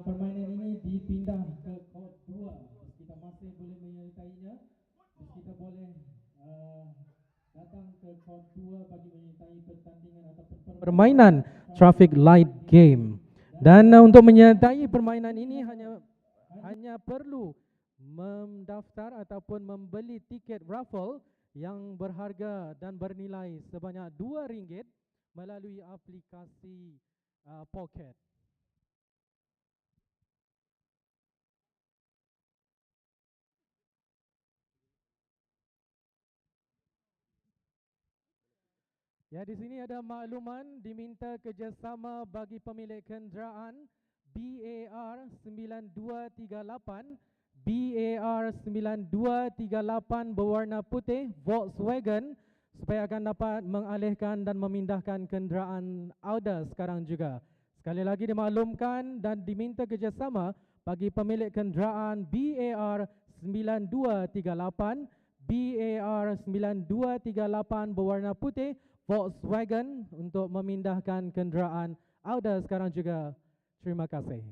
permainan ini dipindah ke court 2. Kita masih boleh menyertainya. Kita boleh datang ke court 2 bagi menyertai pertandingan ataupun permainan traffic light game. Dan untuk menyertai permainan ini hanya perlu mendaftar ataupun membeli tiket raffle yang berharga dan bernilai sebanyak RM2 melalui aplikasi Pocket. Ya, di sini ada makluman diminta kerjasama bagi pemilik kenderaan BAR 9238 BAR 9238 berwarna putih Volkswagen supaya akan dapat mengalihkan dan memindahkan kenderaan Audi sekarang juga. Sekali lagi dimaklumkan dan diminta kerjasama bagi pemilik kenderaan BAR 9238 BAR 9238 berwarna putih Volkswagen untuk memindahkan kenderaan Audi sekarang juga. Terima kasih.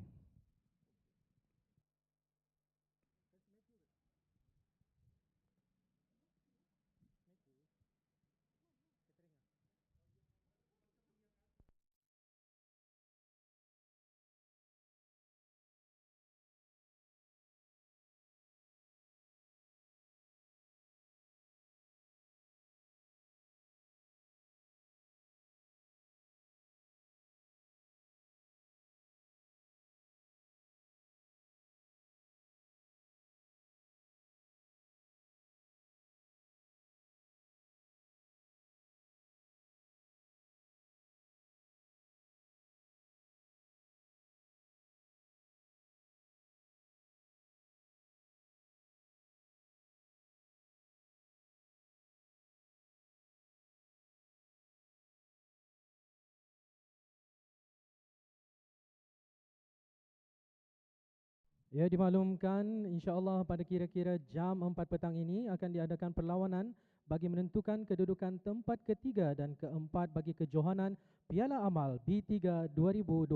Ya, dimaklumkan insya-Allah pada kira-kira jam 4 petang ini akan diadakan perlawanan bagi menentukan kedudukan tempat ketiga dan keempat bagi kejohanan Piala Amal B3 2022.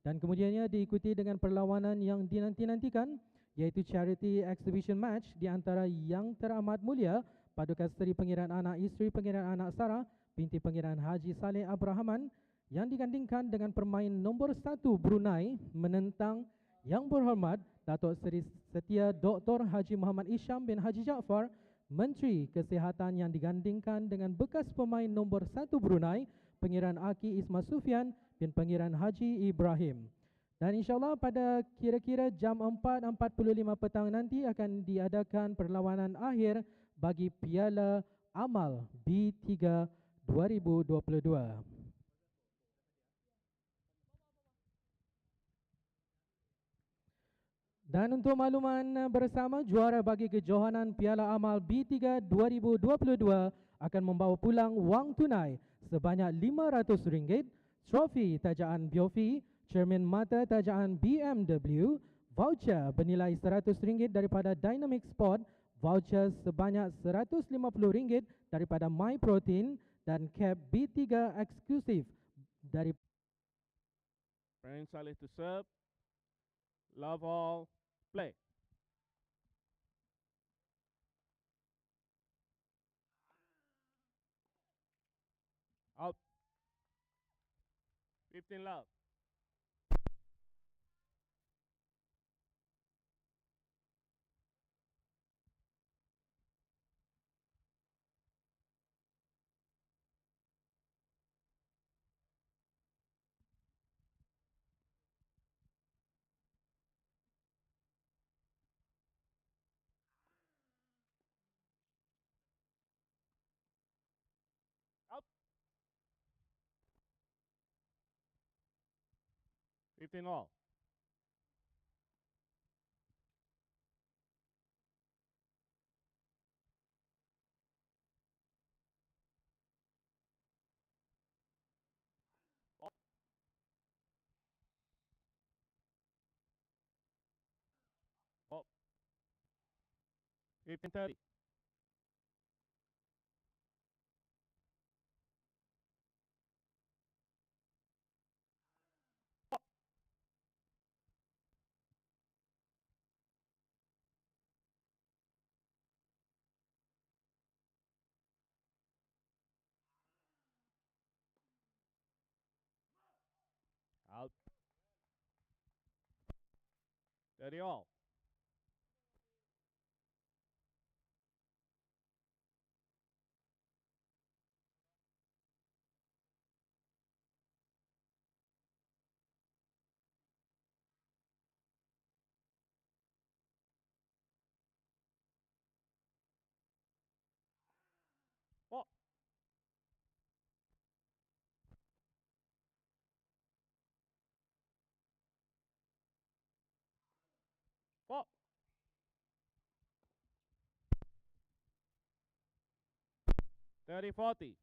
Dan kemudiannya diikuti dengan perlawanan yang dinanti-nantikan iaitu Charity Exhibition Match di antara Yang Teramat Mulia Paduka Seri Pengiran Anak Isteri Pengiran Anak Sarah binti Pengiran Haji Saleh Abrahaman yang digandingkan dengan pemain nombor 1 Brunei menentang Yang Berhormat Datuk Seri Setia Dr. Haji Muhammad Isham bin Haji Jaafar, Menteri Kesihatan yang digandingkan dengan bekas pemain nombor 1 Brunei, Pengiran Aki Ismail Sufian bin Pengiran Haji Ibrahim. Dan insyaAllah pada kira-kira jam 4.45 petang nanti akan diadakan perlawanan akhir bagi Piala Amal B3 2022. Dan untuk makluman bersama, juara bagi kejohanan Piala Amal B3 2022 akan membawa pulang wang tunai sebanyak RM500, trofi tajaan Biofi, cermin mata tajaan BMW, voucher bernilai RM100 daripada Dynamic Sport, voucher sebanyak RM150 daripada My Protein dan cap B3 eksklusif dari Prince Saleh to serve. Love all. Play. Out. 15 love. Out. 15 all. Oh. 15-30. Out. 30 all. Ball. Ball. 30-40.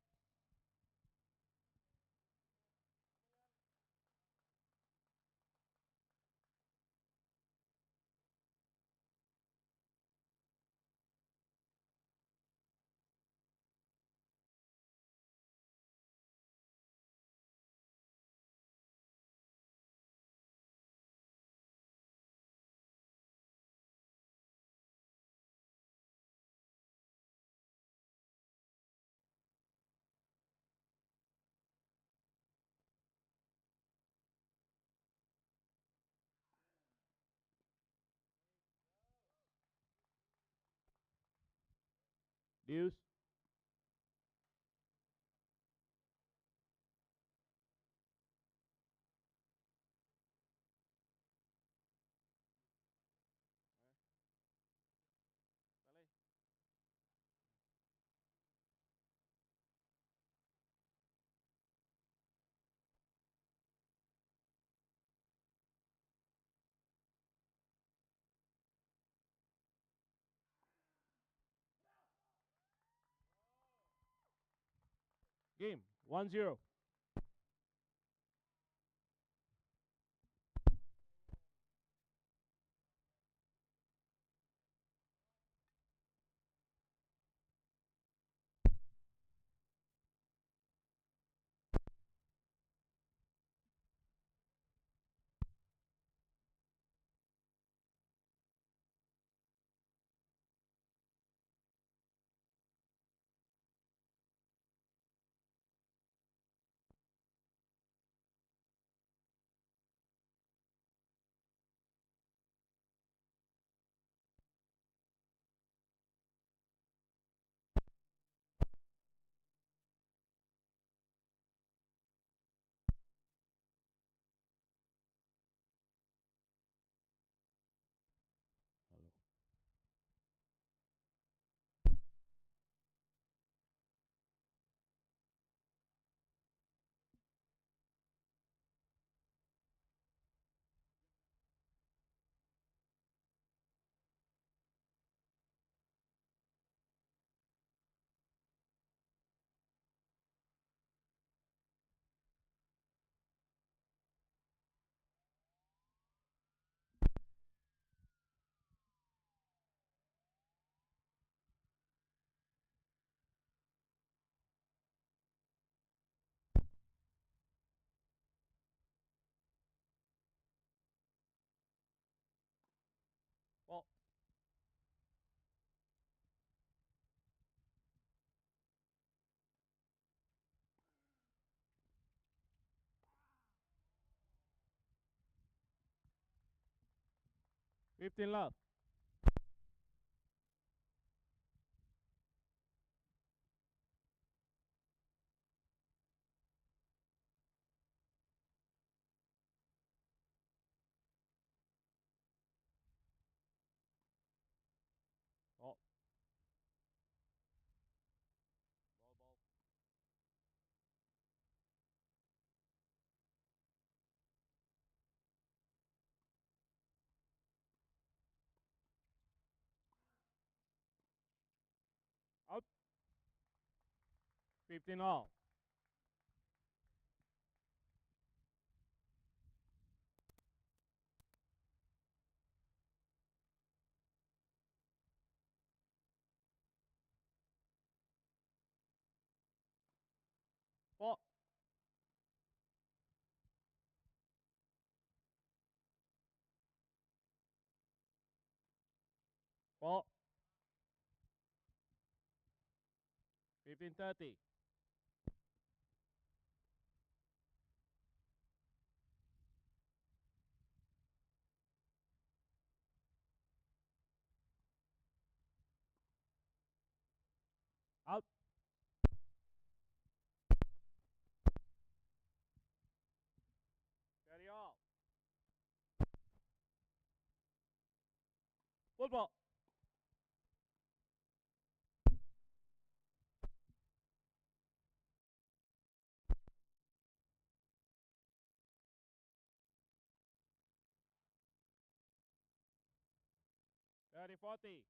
Deuce. Game. 1-0. Hello. Ball. 15 love. Ball. Ball, ball. Out. 15 all. Ball. Ball. 15-30. Out. Carry off. Football. Ready 40.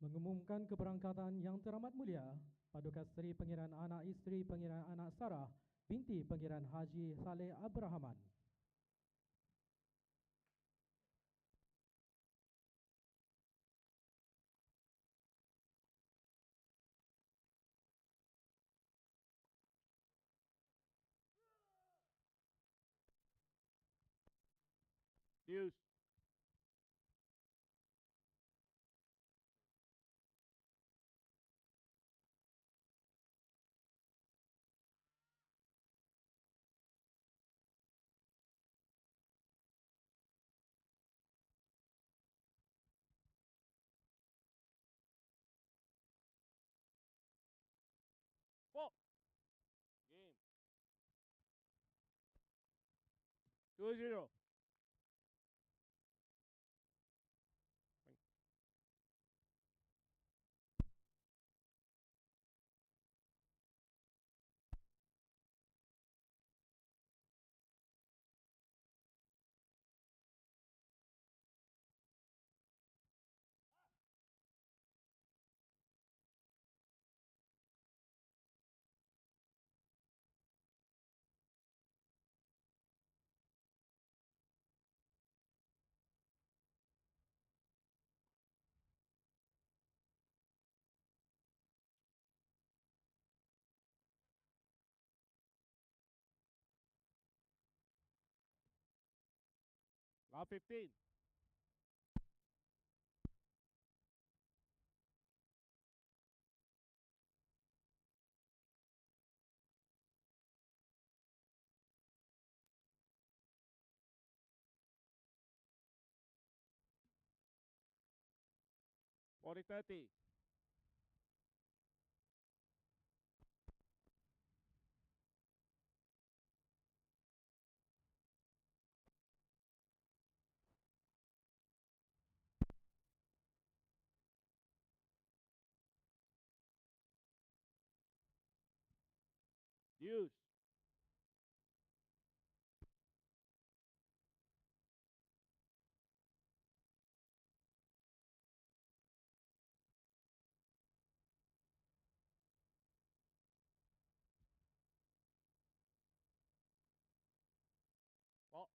Mengumumkan keberangkatan Yang Teramat Mulia Paduka Seri Pangeran Anak Isteri Pangeran Anak Sarah binti Pangeran Haji Saleh Abrahaman. Deuce. Four. Game. 2-0. 15. 40-30. Deuce. Ball.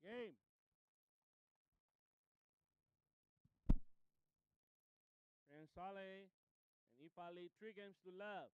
Game. And Saleh and Ifa lead 3 games to love.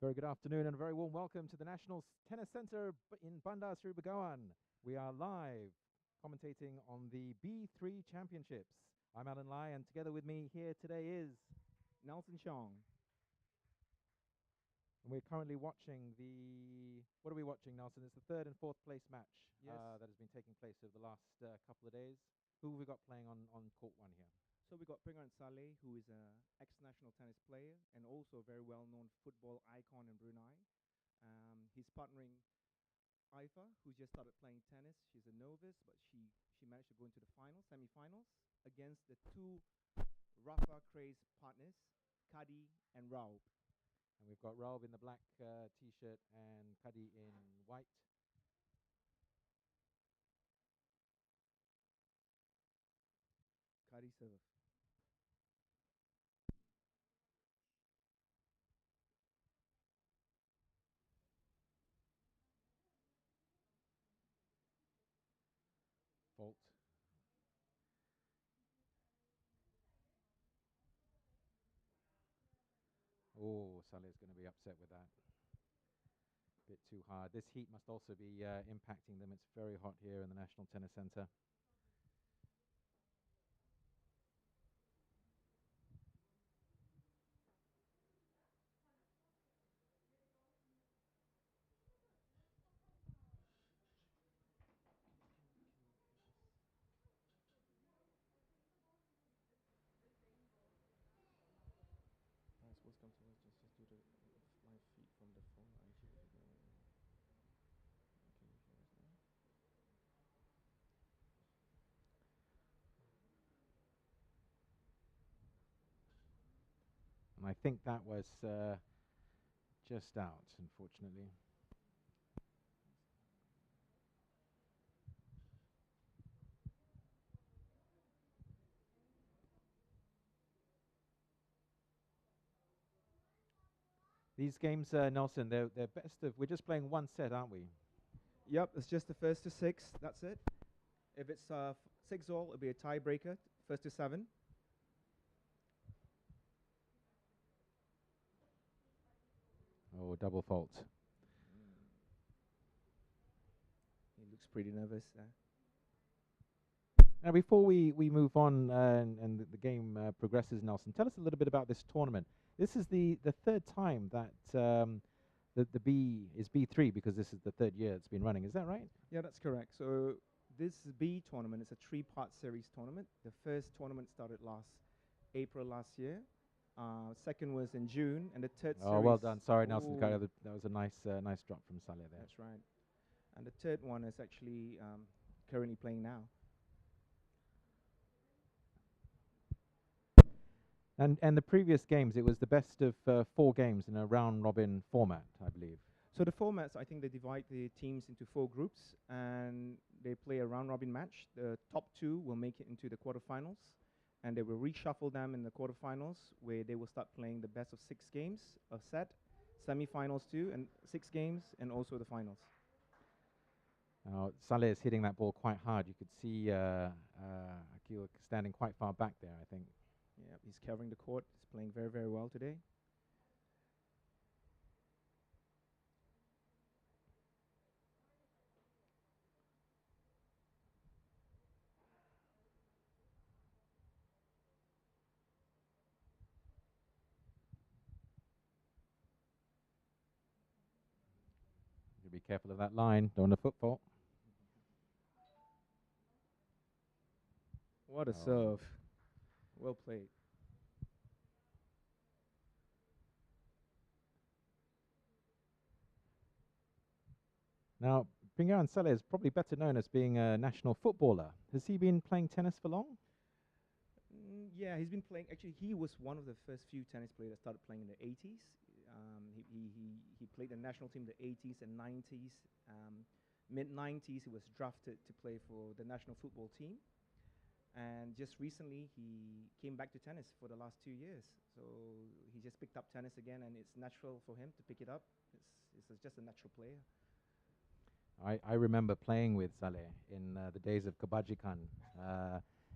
Very good afternoon and a very warm welcome to the National Tennis Centre in Bandar Seri Begawan. We are live commentating on the B3 Championships. I'm Alan Lai, and together with me here today is Nelson Chong. And we're currently watching what are we watching, Nelson? It's the third and fourth place match that has been taking place over the last couple of days. Who have we got playing on court one here? So we got Pingan Saleh, who is an ex-national tennis player and also a very well-known football icon in Brunei. He's partnering Aifa, who just started playing tennis. She's a novice, but she managed to go into the semi-finals, against the two Rafa crazed partners, Kadi and Raub. And we've got Raub in the black T-shirt and Kadi in white. Kadi serve. Fault. Oh, Saleh's going to be upset with that. Bit too hard. This heat must also be impacting them. It's very hot here in the National Tennis Centre. Guys, welcome to us. Just do the live feed from the phone. IG. Can you hear us now? And I think that was just out, unfortunately. These games, Nelson, they're best of. We're just playing one set, aren't we? Yep, it's just the first to 6. That's it. If it's 6-all, it'll be a tiebreaker, first to 7. Oh, double fault. He looks pretty nervous there. Now, before we move on and the game progresses, Nelson, tell us a little bit about this tournament. This is the third time that the B is B3, because this is the third year it's been running. Is that right? Yeah, that's correct. So this B tournament is a 3-part series tournament. The first tournament started April last year. Second was in June, and the third series. Oh, well done. Sorry, Nelson. That was a nice drop from Saleh there. That's right. And the third one is actually currently playing now. And the previous games, it was the best of 4 games in a round-robin format, I believe. So the formats, I think they divide the teams into 4 groups, and they play a round-robin match. The top 2 will make it into the quarterfinals, and they will reshuffle them in the quarterfinals, where they will start playing the best of 6 games, a set, semi-finals 2, and 6 games, and also the finals. Saleh is hitting that ball quite hard. You could see Akil standing quite far back there, I think. Yeah, he's covering the court. He's playing very, very well today. You be careful of that line. Don't want a foot fault. What a serve. Well played. Now, Pingan Saleh is probably better known as being a national footballer. Has he been playing tennis for long? Yeah, he's been playing. Actually, he was one of the first few tennis players that started playing in the 80s. He played the national team in the 80s and 90s. Mid-90s, he was drafted to play for the national football team. And just recently, he came back to tennis for the last 2 years. So he just picked up tennis again, and it's natural for him to pick it up. It's just a natural player. I remember playing with Saleh in the days of Kebajikan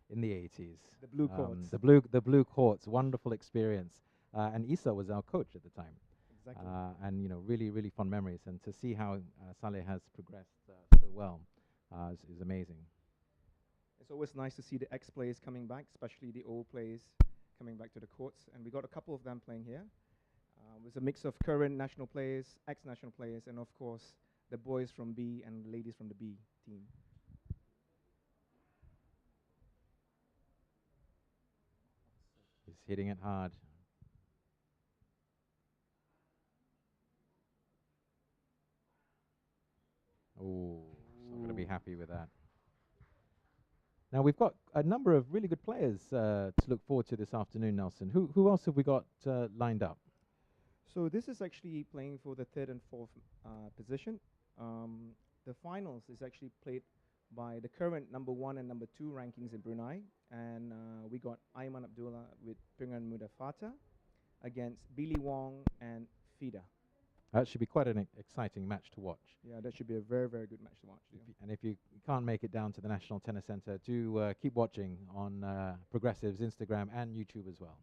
in the 80s. The blue courts. The blue courts, wonderful experience. And Isa was our coach at the time. Exactly. And really, really fond memories. And to see how Saleh has progressed so well is amazing. It's always nice to see the ex-players coming back, especially the old players coming back to the courts. And we got a couple of them playing here. It's a mix of current national players, ex-national players, and of course, the boys from B and the ladies from the B team. He's hitting it hard. Oh, he's not going to be happy with that. Now, we've got a number of really good players to look forward to this afternoon, Nelson. Who else have we got lined up? So this is actually playing for the third and fourth position. The finals is actually played by the current number 1 and number 2 rankings in Brunei. And we got Aiman Abdullah with Pingan Mudafata against Billy Wong and Fida. That should be quite an exciting match to watch. Yeah, that should be a very, very good match to watch. And if you can't make it down to the National Tennis Centre, do keep watching on Progressive's Instagram and YouTube as well.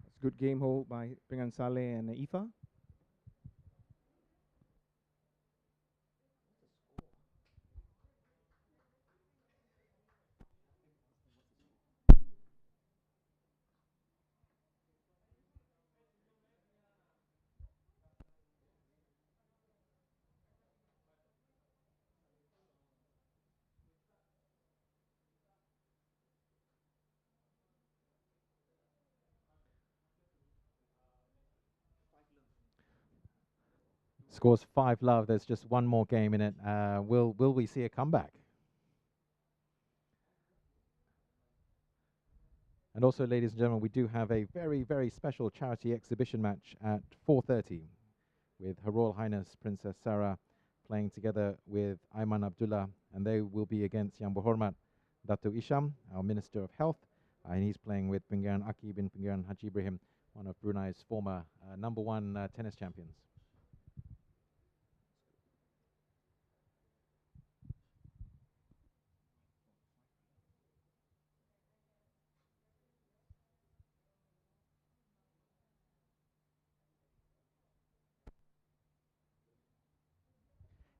It's a good game hold by Pingan Saleh and Ifa. Scores 5-love. There's just one more game in it. Will we see a comeback? And also, ladies and gentlemen, we do have a very, very special charity exhibition match at 4:30 with Her Royal Highness Princess Sarah playing together with Aiman Abdullah, and they will be against Yang Berhormat Dato' Isham, our Minister of Health, and he's playing with Pengiran Aki bin Pengiran Haji Ibrahim, one of Brunei's former number 1 tennis champions.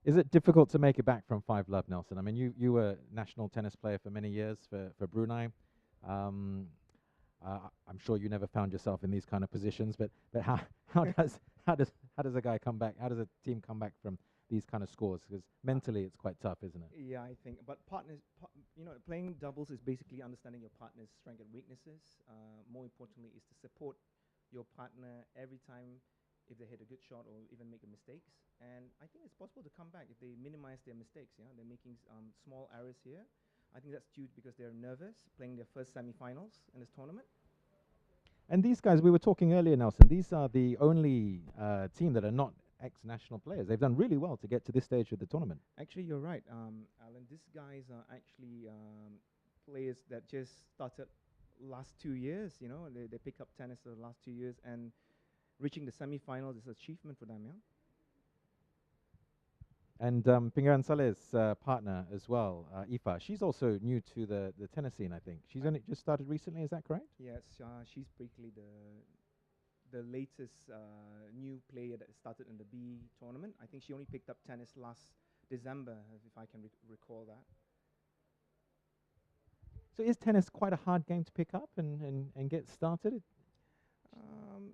Is it difficult to make it back from 5-love, Nelson? I mean, you were a national tennis player for many years for Brunei. I'm sure you never found yourself in these kind of positions, but how does a guy come back? How does a team come back from these kind of scores? Because mentally, it's quite tough, isn't it? Yeah, I think. But partners, playing doubles is basically understanding your partner's strengths and weaknesses. More importantly, is to support your partner every time if they hit a good shot or even make mistakes. And I think it's possible to come back if they minimize their mistakes. Yeah, they're making small errors here. I think that's due because they're nervous playing their first semi-finals in this tournament. And these guys, we were talking earlier, Nelson, these are the only team that are not ex-national players. They've done really well to get to this stage of the tournament. Actually, you're right, Alan. These guys are actually players that just started last 2 years. They picked up tennis the last 2 years, and reaching the semi-finals is an achievement for them, yeah? And Pengiran Saleh's partner as well, Ifa, she's also new to the tennis scene, I think. She's only just started recently, is that correct? Yes, she's basically the latest new player that started in the B tournament. I think she only picked up tennis last December, if I can recall that. So is tennis quite a hard game to pick up and get started?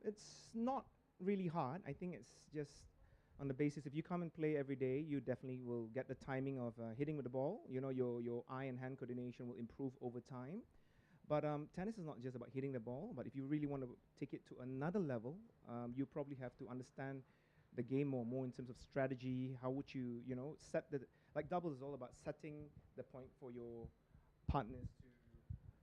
It's not really hard. I think it's just on the basis if you come and play every day, you definitely will get the timing of hitting with the ball. Your eye and hand coordination will improve over time. But tennis is not just about hitting the ball, but if you really want to take it to another level, you probably have to understand the game more in terms of strategy. How would you, set like doubles is all about setting the point for your partners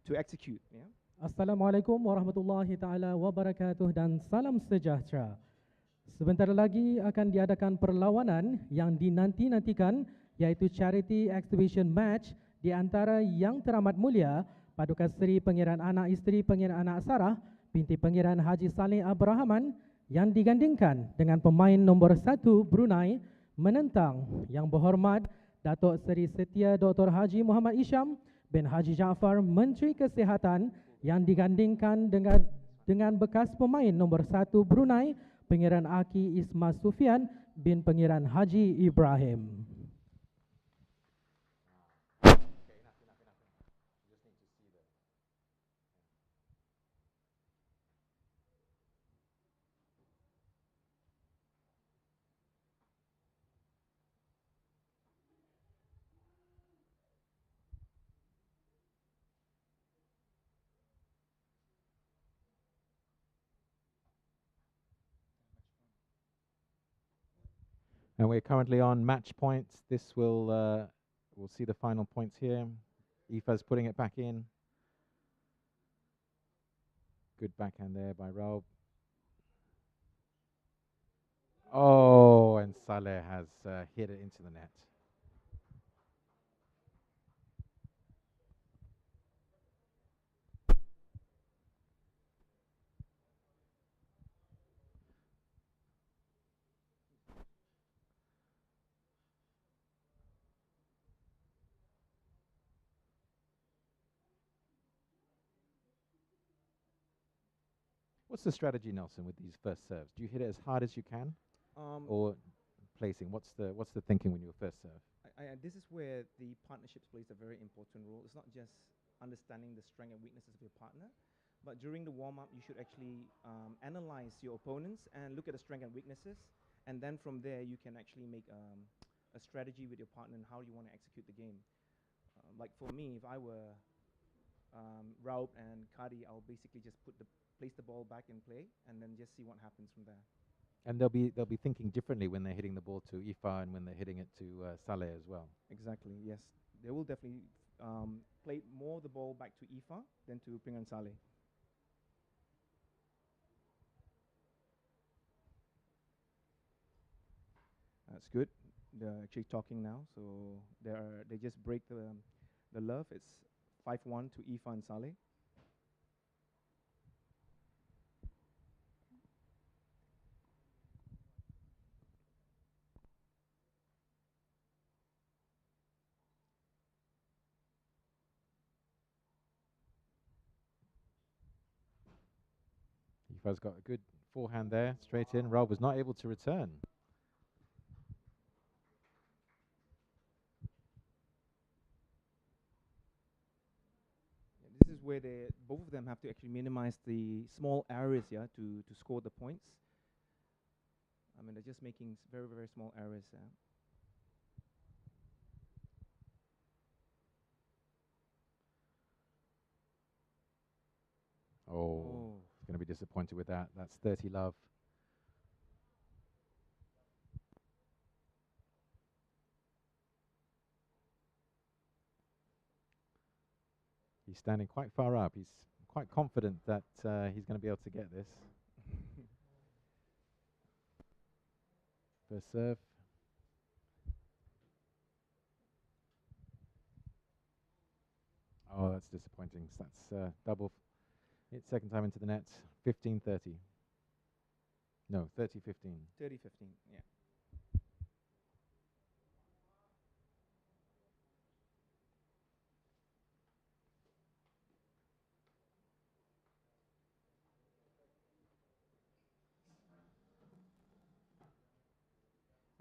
to execute, yeah? Assalamualaikum warahmatullahi taala wabarakatuh dan salam sejahtera. Sebentar lagi akan diadakan perlawanan yang dinanti-nantikan, iaitu Charity Exhibition Match di antara Yang Teramat Mulia Paduka Seri Pangeran Anak Isteri Pangeran Anak Sarah binti Pangeran Haji Saleh Abrahaman yang digandingkan dengan pemain nombor 1 Brunei menentang Yang Berhormat Datuk Seri Setia Dr. Haji Muhammad Isham bin Haji Jaafar, Menteri Kesihatan, yang digandingkan dengan bekas pemain nombor 1 Brunei, Pangeran Aki Ismas Sufian bin Pangeran Haji Ibrahim. And we're currently on match point. This will we'll see the final points here. Aoife's putting it back in. Good backhand there by Raub. Oh, and Saleh has hit it into the net. What's the strategy, Nelson, with these first serves? Do you hit it as hard as you can, or placing? What's the thinking when you first serve? This is where the partnerships plays a very important role. It's not just understanding the strength and weaknesses of your partner, but during the warm-up, you should actually analyze your opponents and look at the strength and weaknesses, and then from there, you can actually make a strategy with your partner and how you want to execute the game. Like for me, if I were Raub and Kadi, I'll basically just place the ball back in play and then just see what happens from there. And they'll be thinking differently when they're hitting the ball to Aoife and when they're hitting it to Saleh as well. Exactly, yes. They will definitely play more the ball back to Aoife than to Pangeran Saleh. That's good. They're actually talking now, so they just break the love. It's 5-1 to Aoife and Saleh. Aoife's got a good forehand there, straight in. Raub was not able to return. This is where both of them have to actually minimize the small errors here to score the points. I mean, they're just making very, very small errors. Oh, he's going to be disappointed with that. That's 30 love. He's standing quite far up. He's quite confident that he's going to be able to get this. First serve. Oh, that's disappointing. So that's double. It's second time into the net. 15-30. No, 30-15. 30-15, yeah.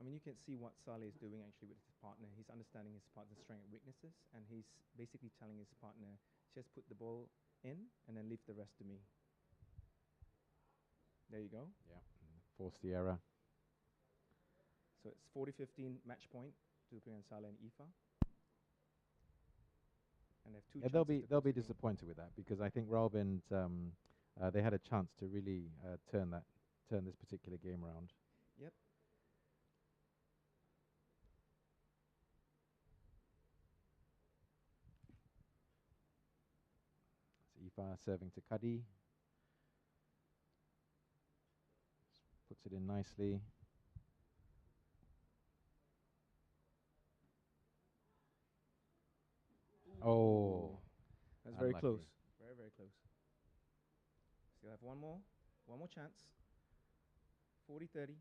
I mean, you can see what Saleh is doing actually with his partner. He's understanding his partner's strength and weaknesses, and he's basically telling his partner, just put the ball in and then leave the rest to me. There you go. Yeah, force the error. So it's 40-15 match point to Pangeran Saleh and Aoife. And they have two chances They'll be disappointed with that, because I think Raub and they had a chance to really turn this particular game around. Yep. So Aoife serving to Kadi. Puts it in nicely. Oh, that's very unlucky. close. Very, very close. Still have one more chance. 40-30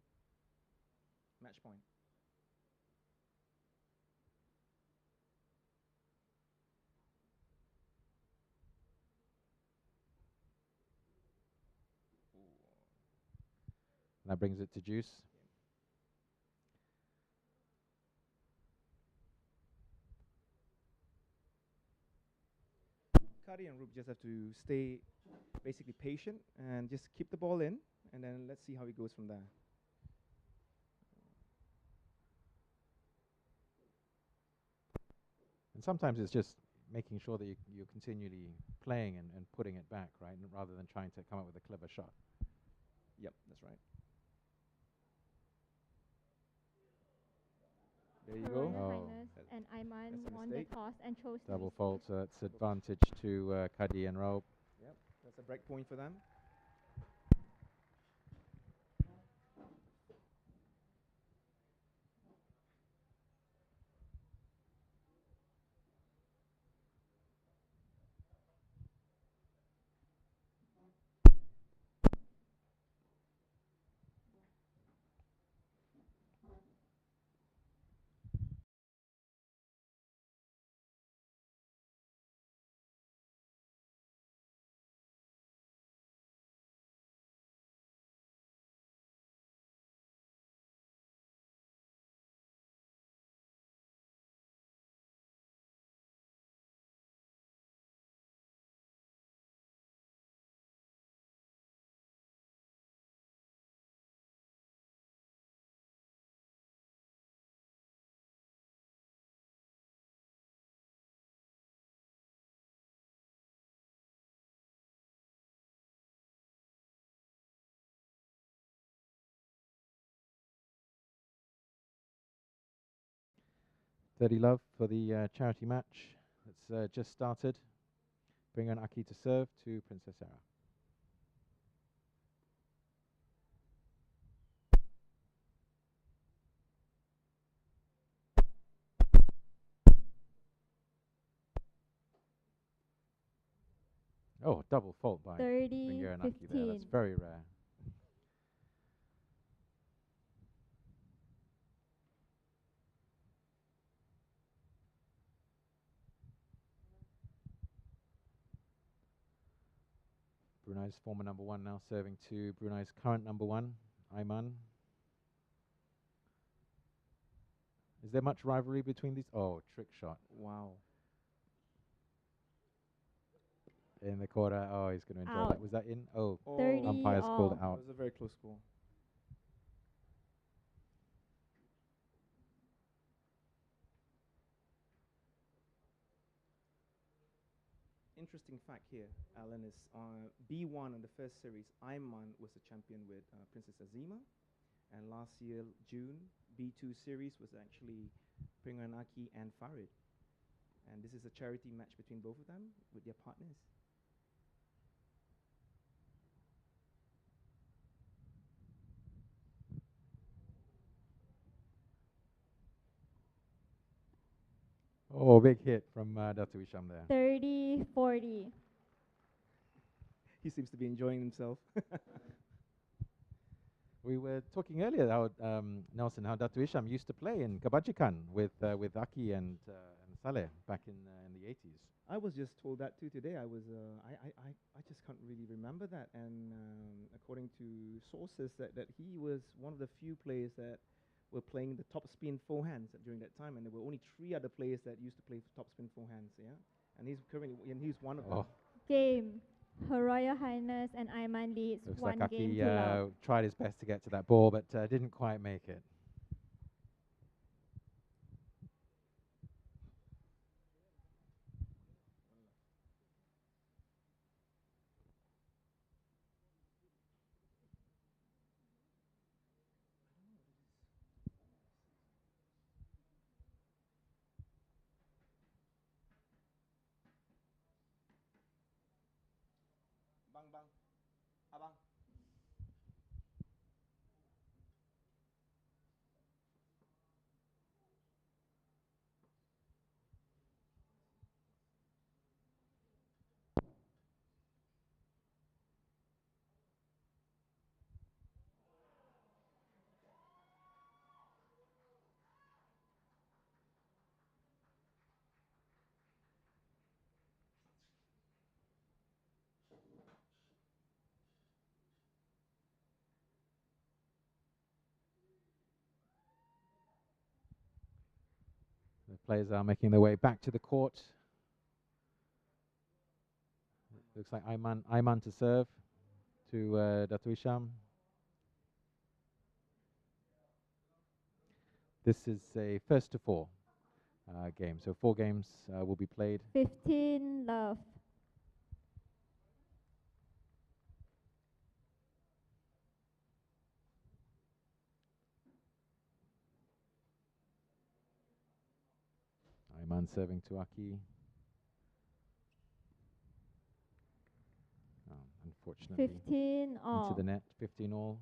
match point. That brings it to juice. Kadi and Roop just have to stay basically patient and just keep the ball in, and then let's see how it goes from there. And sometimes it's just making sure that you're continually playing and putting it back, right, rather than trying to come up with a clever shot. Yep, that's right. There you Her go. Royal Oh. Highness That- and Aiman that's a won the mistake. toss and chose to Double receive. fault, so that's advantage to Kadi and Rope. Yep, that's a break point for them. $30 love for the charity match that's just started. Bring on Aki to serve to Princess Sarah. Oh, double fault by 30, Ringer and Aki there. That's 15. very rare. Brunei's former number one now serving to Brunei's current number one, Aiman. Is there much rivalry between these? Oh, trick shot Wow. in the quarter. Oh, he's going to enjoy Out. that. Was that in? Oh, 30 umpire's called all. it That out. was a very close score. Interesting fact here, Alan, is B1 on the first series, Ayman was the champion with Princess Azima. And last year, June, B2 series was actually Pringanaki and Farid. And this is a charity match between both of them with their partners. Oh, big hit from Dr. Wisham there. 30, 40. He seems to be enjoying himself. We were talking earlier how Nelson, how Dr. Isham used to play in Kabajikan with Aki and Saleh back in the 80s. I was just told that too today. I just can't really remember that. And according to sources, that he was one of the few players that were playing the top spin forehands during that time, and there were only 3 other players that used to play top spin forehands. Yeah, and he's one of them. Game. Her Royal Highness and Aiman leads Looks one like game Aki to love. tried his best to get to that ball, but didn't quite make it. Bang bang, abang. players are making their way back to the court. Looks like Ayman to serve to Datu Isham. This is a first to four game, so 4 games will be played. 15 love. Ayman serving to Aki. Unfortunately, 15 all. into the net, 15 all.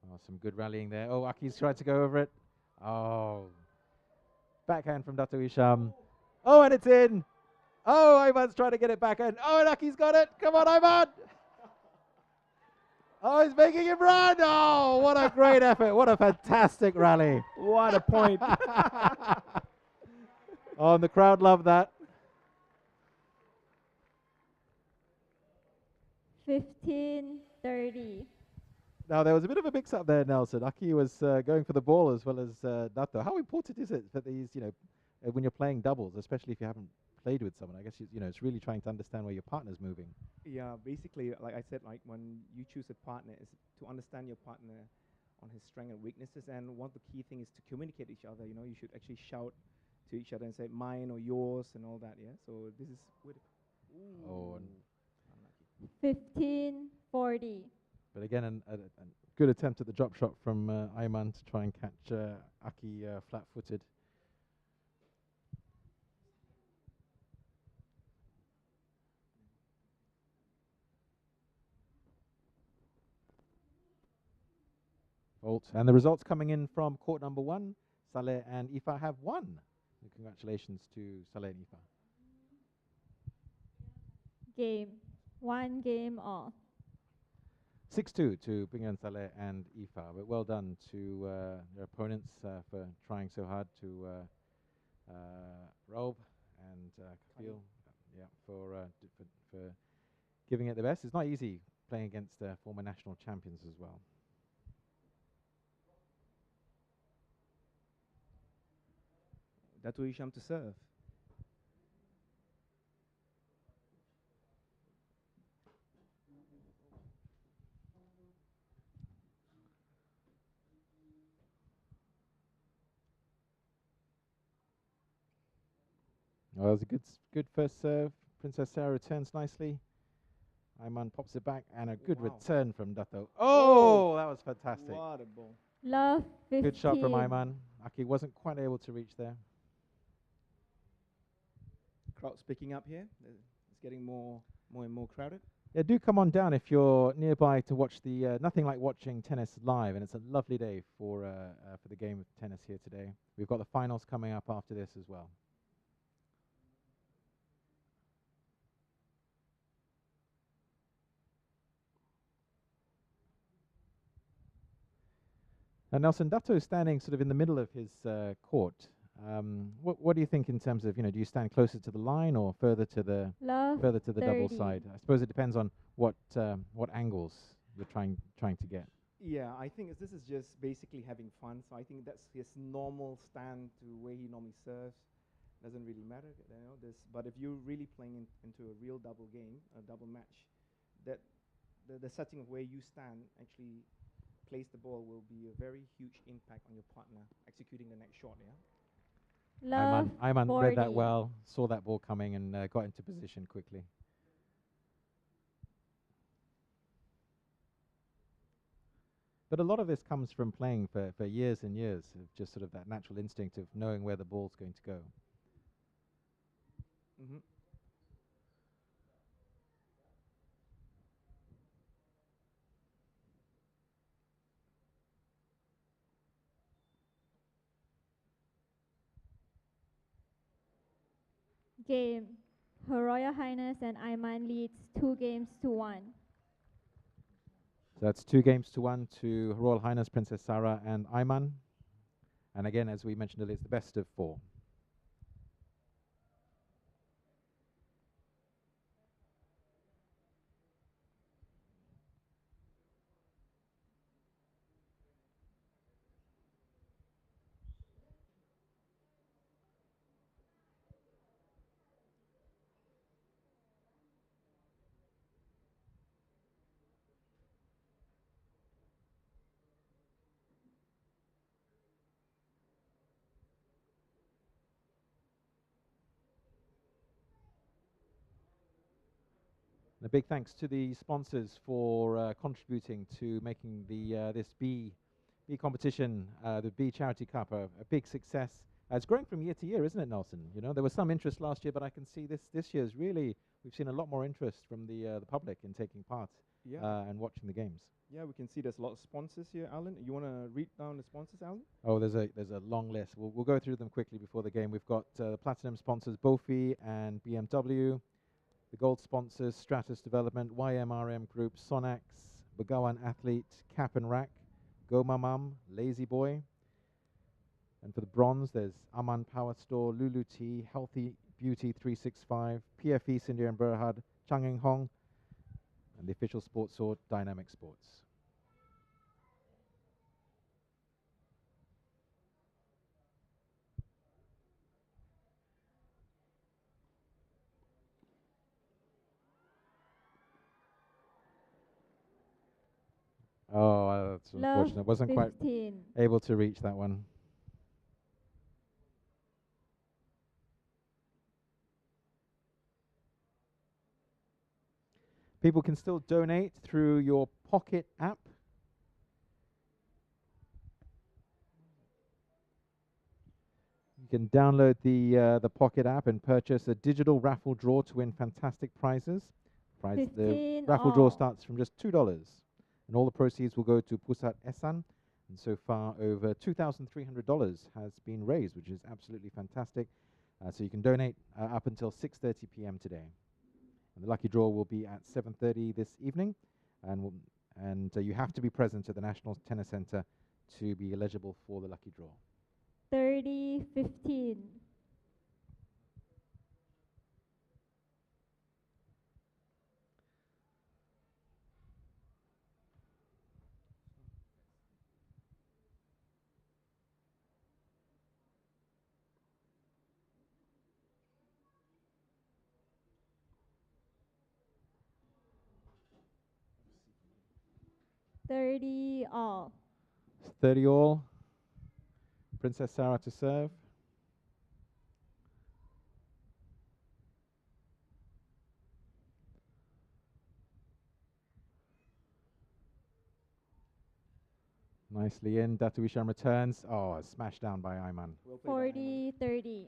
Oh, some good rallying there. Oh, Aki's tried to go over it. Oh, backhand from Datu Isham. Oh, and it's in. Oh, Ayman's trying to get it backhand. Oh, and Aki's got it. Come on, Ayman. Oh, he's making him run. Oh, what a great effort. What a fantastic rally. What a point. Oh, and the crowd loved that. 15-30. Now, there was a bit of a mix-up there, Nelson. Aki was going for the ball as well as Dato. How important is it that these, when you're playing doubles, especially if you haven't played with someone, I guess, it's really trying to understand where your partner's moving. Yeah, basically, like I said, like when you choose a partner, is to understand your partner on his strengths and weaknesses. And one of the key things is to communicate each other. You should actually shout to each other and say mine or yours and all that. Yeah. So this is with. Oh, Unlucky. 15-40. But again, a good attempt at the drop shot from Ayman to try and catch Aki flat-footed. Fault. And the results coming in from court number 1, Saleh and Ifa have won. So congratulations to Saleh and Ifa. Game. 1 game all. 6-2 to Pingan Saleh and Ifa. But well done to their opponents for trying so hard to Raub and Kafil. Yeah, for giving it the best. It's not easy playing against former national champions as well. Datu Isham to serve. Well, that was a good first serve. Princess Sarah returns nicely. Ayman pops it back, and a good return from Dato. Oh, that was fantastic. What a ball. Love 15. Good shot from Ayman. Aki wasn't quite able to reach there. Crowd's picking up here. It's getting more and more crowded. Yeah, do come on down if you're nearby to watch the nothing like watching tennis live, and it's a lovely day for the game of tennis here today. We've got the finals coming up after this as well. Now, Nelson, Dato is standing sort of in the middle of his court. What do you think in terms of, do you stand closer to the line or further to the Love double 30. side? I suppose it depends on what angles you're trying to get. Yeah, I think this is just basically having fun. So I think that's his normal stand to where he normally serves. Doesn't really matter, but if you're really playing into a real double game, a double match, that the setting of where you stand actually place the ball will be a very huge impact on your partner executing the next shot. Yeah. Love Ayman 40. read that well, saw that ball coming, and got into position quickly. But a lot of this comes from playing for years and years, of just sort of that natural instinct of knowing where the ball's going to go. Mm-hmm. Game. Her Royal Highness and Ayman leads 2 games to 1. So that's 2-1 to Her Royal Highness Princess Sarah and Ayman. And again, as we mentioned earlier, it's the best of 4. And a big thanks to the sponsors for contributing to making the this B competition, the B Charity Cup, a big success. It's growing from year to year, isn't it, Nelson? You know, there was some interest last year, but I can see this year's really, we've seen a lot more interest from the public in taking part and watching the games. Yeah, we can see there's a lot of sponsors here, Alan. You want to read down the sponsors, Alan? Oh, there's a long list. We'll go through them quickly before the game. We've got the platinum sponsors, Bofi and BMW. The gold sponsors, Stratus Development, YMRM Group, Sonax, Begawan Athlete, Cap and Rack, Go Mamam, Lazy Boy. And for the bronze, there's Aman Power Store, Lulu Tea, Healthy Beauty 365, PFE Cindy and Berhad, Changeng Hong, and the official sports sword, Dynamic Sports. Oh, that's Love unfortunate. Wasn't 15. quite able to reach that one. People can still donate through your Pocket app. You can download the Pocket app and purchase a digital raffle draw to win fantastic prizes. The raffle draw starts from just $2, and all the proceeds will go to Pusat Esan. And so far, over $2,300 has been raised, which is absolutely fantastic. So you can donate up until 6:30 p.m. today. And the lucky draw will be at 7:30 this evening, and you have to be present at the National Tennis Center to be eligible for the lucky draw. 30-15. All. 30 all. Princess Sarah to serve. Nicely in. Datu Isham returns. Oh, smashed down by Ayman. 40-30.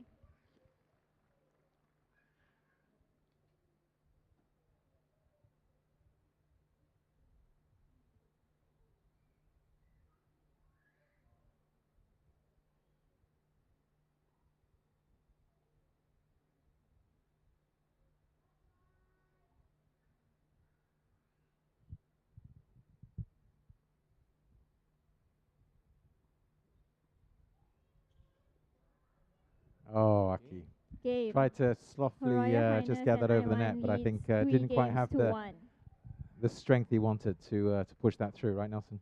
Oh, Aki. Game. Tried to slothfully just get that over the net, but I think didn't quite have the strength he wanted to push that through, right, Nelson?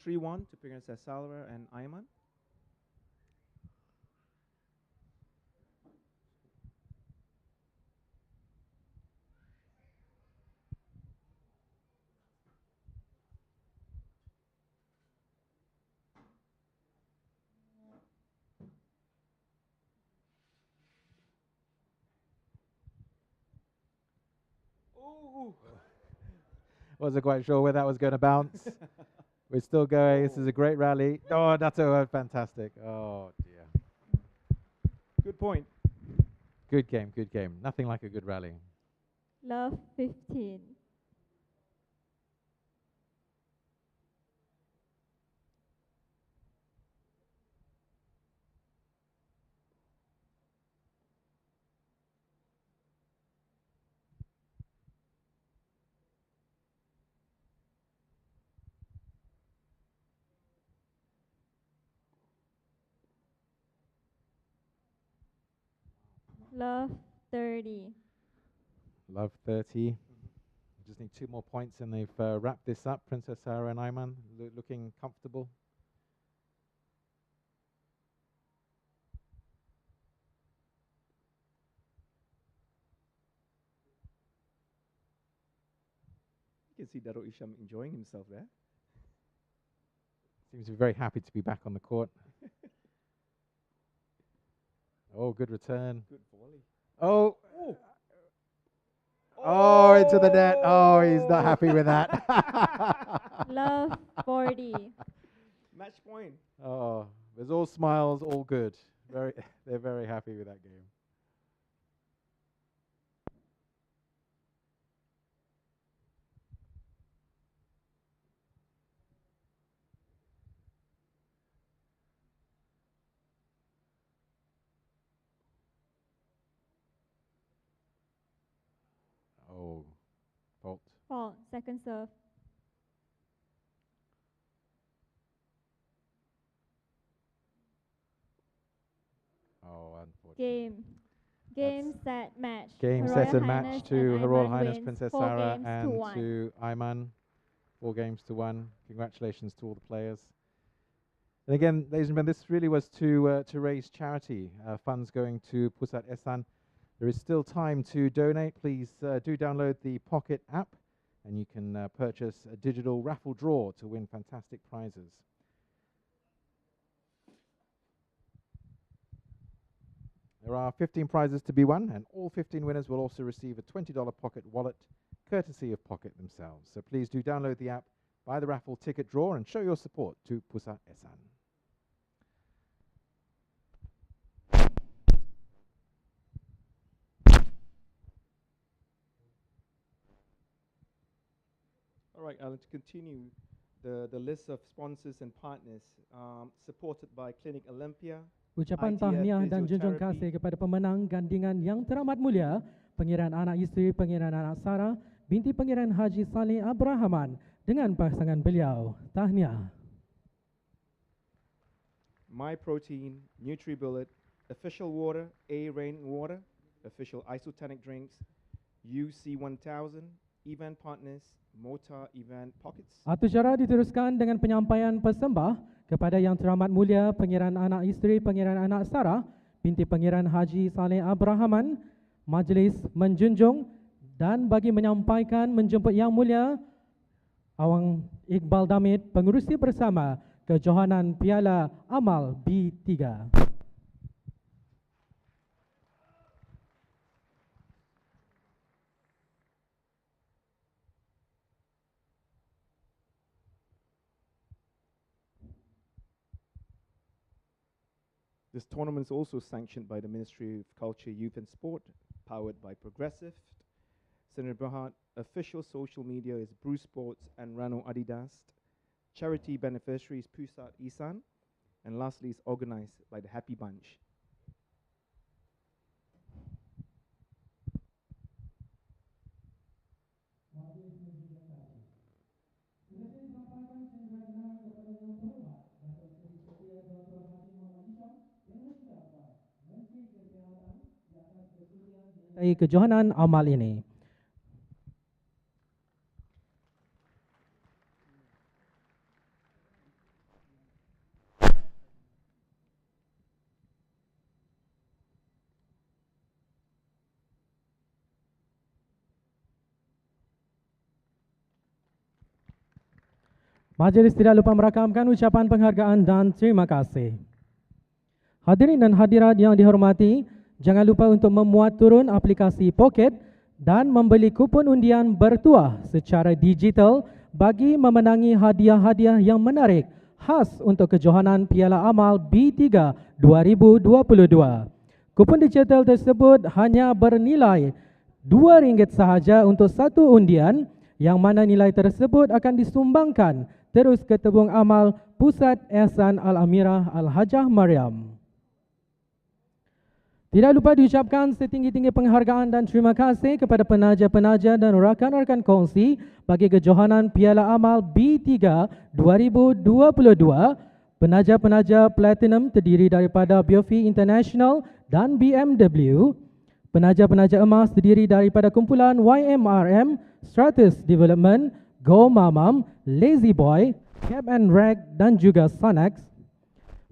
Yep. 3-1 to Princess Sarah and Ayman. Oh! Wasn't quite sure where that was going to bounce. We're still going. This is a great rally. Oh, that's fantastic. Oh, dear. Good point. Good game, good game. Nothing like a good rally. Love 15. Love 30. Love 30. Just need 2 more points and they've wrapped this up. Princess Sarah and Ayman looking comfortable. You can see Darul Isham enjoying himself there. Seems to be very happy to be back on the court. Oh, good return. Good volley. Oh. Oh, into the net. Oh, he's not happy with that. Love 40. Match point. Oh, there's all smiles, all good. They're very happy with that game. Oh, fault. Fault. Second serve. Oh, unfortunate. Game, set, match. Game, Her set, Royal and match Highness to and Her Royal Ayman Highness wins Princess 4 Sarah games and to 1. to Ayman. 4 games to 1. Congratulations to all the players. And again, ladies and gentlemen, this really was to raise charity. Funds going to Pusat Ehsan. There is still time to donate. Please do download the Pocket app, and you can purchase a digital raffle draw to win fantastic prizes. There are 15 prizes to be won, and all 15 winners will also receive a $20 Pocket wallet, courtesy of Pocket themselves. So please do download the app, buy the raffle ticket draw, and show your support to Pusat Ehsan. All right, Alan, to continue the list of sponsors and partners supported by Clinic Olympia. Ucapan ITF tahniah dan junjung Physiotherapy. kasih kepada pemenang gandingan yang teramat mulia, Pengiran Anak Isteri Pengiran Anak Sarah binti Pengiran Haji Saleh Abrahaman dengan pasangan beliau. Tahniah. My Protein, NutriBullet, Official Water, A Rain Water, Official Isotonic Drinks, UC1000, Event Partners, Motor Event Pockets. Acara diteruskan dengan penyampaian persembah kepada Yang Teramat Mulia Pengiran Anak Isteri Pengiran Anak Sarah binti Pengiran Haji Saleh Abrahaman. Majlis menjunjung dan bagi menyampaikan menjemput Yang Mulia Awang Iqbal Damit, pengurusi bersama kejohanan Piala Amal B3. This tournament is also sanctioned by the Ministry of Culture, Youth and Sport, powered by Progressive. Senator Berhad, official social media is Bruce Sports and Rano Adidas. Charity beneficiary is Pusat Ehsan. And lastly, is organized by the Happy Bunch. Kejohanan amal ini. Majlis tidak lupa merakamkan ucapan penghargaan dan terima kasih. Hadirin dan hadirat yang dihormati, jangan lupa untuk memuat turun aplikasi Pocket dan membeli kupon undian bertuah secara digital bagi memenangi hadiah-hadiah yang menarik khas untuk kejohanan Piala Amal B3 2022. Kupon digital tersebut hanya bernilai RM2 sahaja untuk satu undian, yang mana nilai tersebut akan disumbangkan terus ke tabung amal Pusat Ehsan Al-Amirah Al-Hajah Maryam. Tidak lupa diucapkan setinggi-tinggi penghargaan dan terima kasih kepada penaja-penaja dan rakan-rakan kongsi bagi kejohanan Piala Amal B3 2022. Penaja-penaja Platinum terdiri daripada Biofi International dan BMW. Penaja-penaja emas terdiri daripada kumpulan YMRM, Stratus Development, Go Mamam, Lazy Boy, Cap and Rag dan juga Sonex.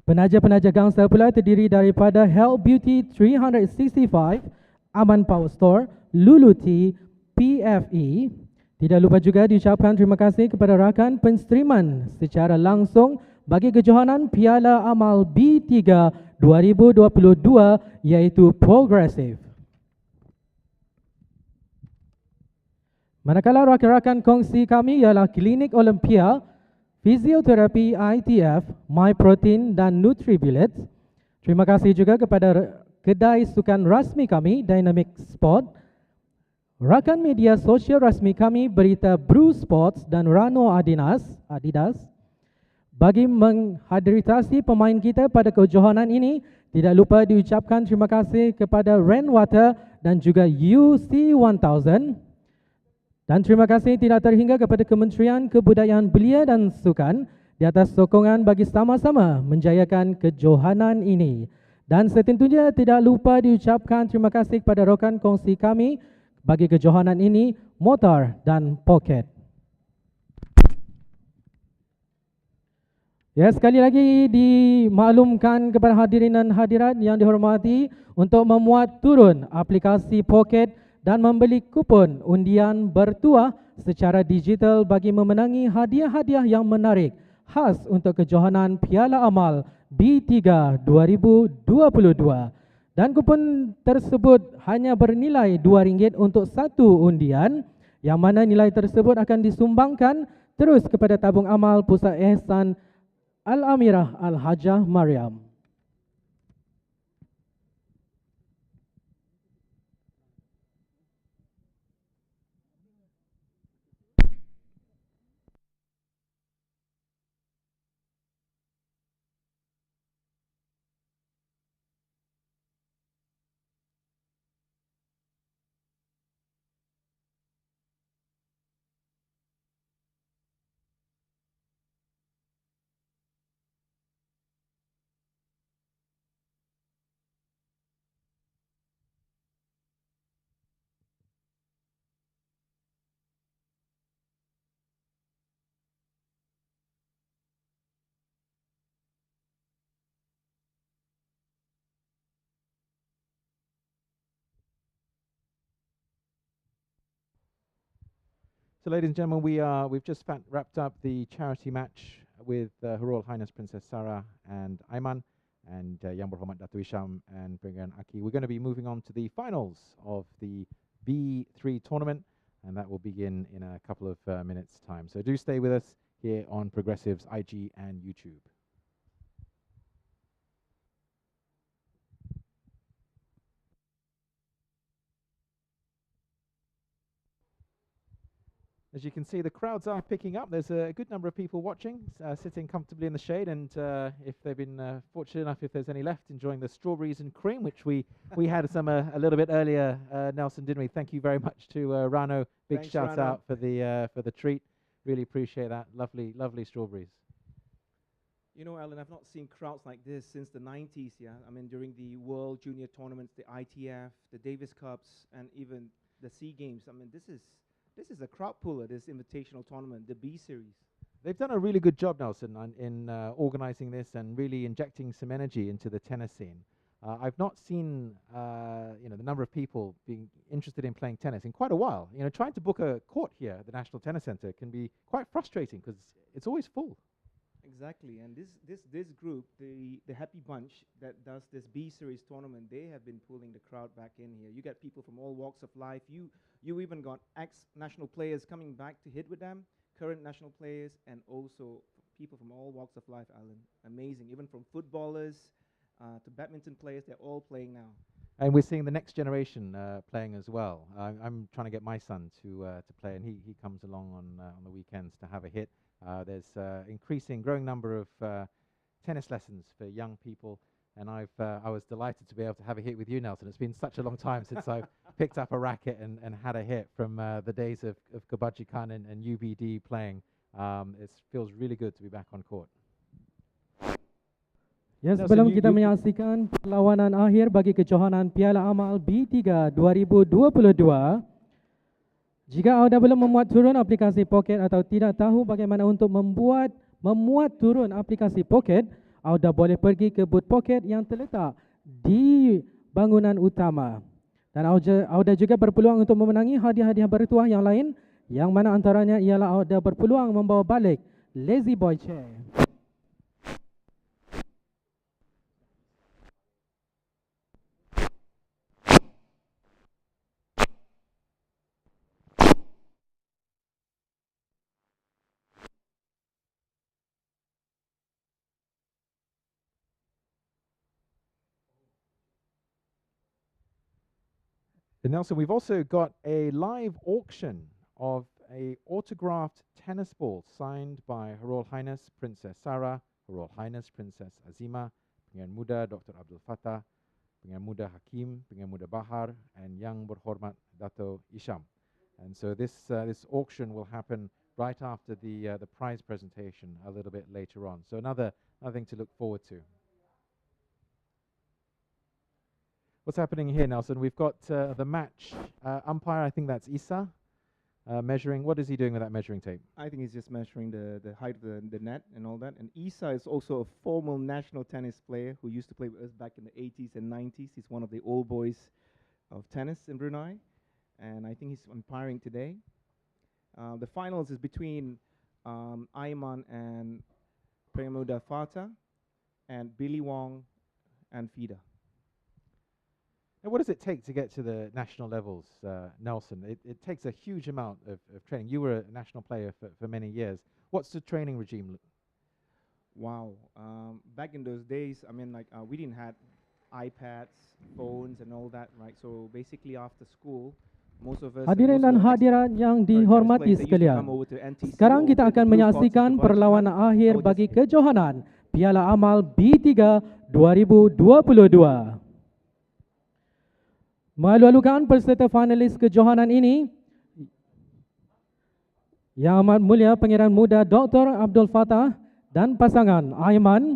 Penaja-penaja gangster pula terdiri daripada Health Beauty 365, Aman Power Store, Lulu Tea, PFE. Tidak lupa juga diucapkan terima kasih kepada rakan penstreaman secara langsung bagi kejohanan Piala Amal B3 2022 iaitu Progressive. Manakala rakan-rakan kongsi kami ialah Klinik Olympia, Fisioterapi ITF, My Protein dan NutriBullets. Terima kasih juga kepada kedai sukan rasmi kami, Dynamic Sport. Rakan media sosial rasmi kami, Berita Brew Sports dan Rano Adidas. Bagi menghadritasi pemain kita pada kejohanan ini, tidak lupa diucapkan terima kasih kepada Rainwater dan juga UC 1000. Dan terima kasih tidak terhingga kepada Kementerian Kebudayaan Belia dan Sukan di atas sokongan bagi sama-sama menjayakan kejohanan ini. Dan setentunya tidak lupa diucapkan terima kasih kepada rakan kongsi kami bagi kejohanan ini, Motor dan Pocket. Ya, sekali lagi dimaklumkan kepada hadirin dan hadirat yang dihormati untuk memuat turun aplikasi Pocket dan membeli kupon undian bertuah secara digital bagi memenangi hadiah-hadiah yang menarik khas untuk kejohanan Piala Amal B3 2022. Dan kupon tersebut hanya bernilai RM2 untuk satu undian, yang mana nilai tersebut akan disumbangkan terus kepada tabung amal Pusat Ihsan Al-Amirah Al-Hajjah Maryam. So, ladies and gentlemen, we've just wrapped up the charity match with Her Royal Highness Princess Sarah and Aiman and Yang Berhormat Dato' Isham and Pengiran Aki. We're going to be moving on to the finals of the B3 tournament, and that will begin in a couple of minutes' time. So do stay with us here on Progressive's IG and YouTube. As you can see, the crowds are picking up. There's a good number of people watching, sitting comfortably in the shade, and if they've been fortunate enough, if there's any left, enjoying the strawberries and cream, which we had some a little bit earlier, Nelson, didn't we? Thank you very much to Rano. Big Thanks, shout Rano. out for the treat. Really appreciate that. Lovely strawberries. You know, Alan, I've not seen crowds like this since the 90s, yeah? I mean, during the World Junior Tournaments, the ITF, the Davis Cups, and even the SEA Games. I mean, this is a crowd puller, this invitational tournament, the B Series. They've done a really good job, Nelson, in organizing this and really injecting some energy into the tennis scene. I've not seen the number of people being interested in playing tennis in quite a while. You know, trying to book a court here at the National Tennis Center can be quite frustrating because it's always full. Exactly, and this group, the Happy Bunch that does this B Series tournament, they have been pulling the crowd back in here. You get people from all walks of life. You even got ex-national players coming back to hit with them, current national players, and also people from all walks of life, Alan. Amazing, even from footballers to badminton players, they're all playing now. And we're seeing the next generation playing as well. I'm trying to get my son to play, and he comes along on the weekends to have a hit. There's growing number of tennis lessons for young people, and I was delighted to be able to have a hit with you, Nelson. It's been such a long time since I've picked up a racket and had a hit from the days of Kabaji Khan and UBD playing. It feels really good to be back on court. Ya, Nelson, sebelum you- kita you- menyaksikan perlawanan akhir bagi kejohanan Piala Amal B3 2022, jika anda belum memuat turun aplikasi Pocket atau tidak tahu bagaimana untuk memuat turun aplikasi Pocket, anda boleh pergi ke booth Pocket yang terletak di bangunan utama. Dan anda juga berpeluang untuk memenangi hadiah-hadiah bertuah yang lain, yang mana antaranya ialah anda berpeluang membawa balik Lazy Boy Chair. Nelson, we've also got a live auction of a autographed tennis ball signed by Her Royal Highness Princess Sarah, Her Royal Highness Princess Azima, Pengiran Muda Dr. Abdul Fattah, Pengiran Muda Hakim, Pengiran Muda Bahar, and Yang Berhormat Dato Isham. And so this auction will happen right after the prize presentation a little bit later on. So another thing to look forward to. What's happening here, Nelson? We've got the match umpire. I think that's Isa measuring. What is he doing with that measuring tape? I think he's just measuring the height of the net and all that. And Isa is also a former national tennis player who used to play with us back in the 80s and 90s. He's one of the old boys of tennis in Brunei. And I think he's umpiring today. The finals is between Aiman and Premuda Fata and Billy Wong and Fida. Now, what does it take to get to the national levels, Nelson? It takes a huge amount of training. You were a national player for many years. What's the training regime? Wow. Back in those days, I mean, like, we didn't have iPads, phones, and all that, right? So basically after school, most of us... Hadirin dan hadirat yang dihormati sekalian, sekarang kita akan menyaksikan perlawanan akhir bagi kejohanan Piala Amal B3 2022. Melalukan peserta finalis kejohanan ini, Yang Amat Mulia Pengiran Muda Dr. Abdul Fattah dan pasangan Aiman,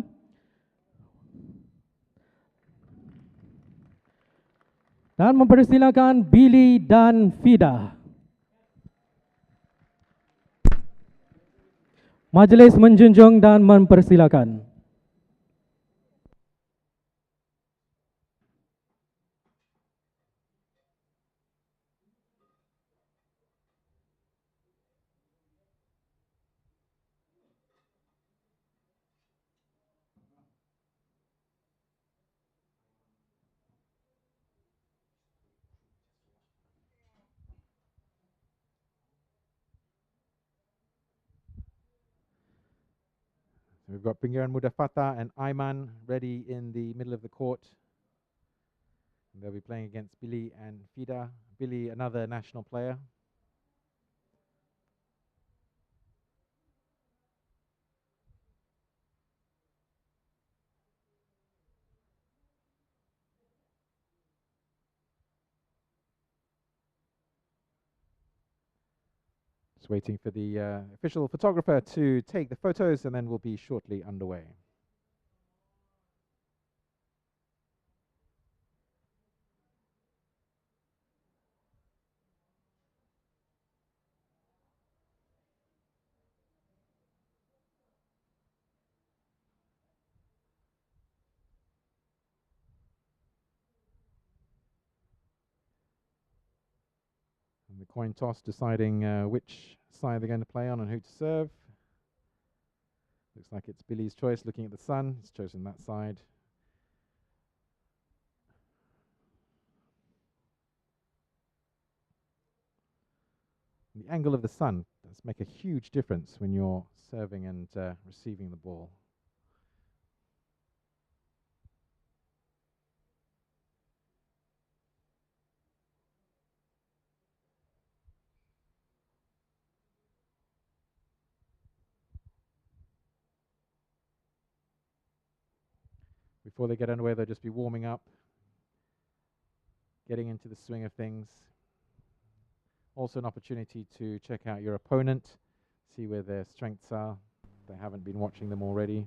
dan mempersilakan Billy dan Fida. Majlis menjunjung dan mempersilakan. We've got Pengiran Muda Fattah and Aiman ready in the middle of the court. And they'll be playing against Billy and Fida. Billy, another national player. Just waiting for the official photographer to take the photos, and then we'll be shortly underway. And the coin toss deciding which side they're going to play on and who to serve. Looks like it's Billy's choice. Looking at the sun, he's chosen that side. The angle of the sun does make a huge difference when you're serving and receiving the ball. Before they get underway, they'll just be warming up, getting into the swing of things. Also an opportunity to check out your opponent, see where their strengths are. If they haven't been watching them already.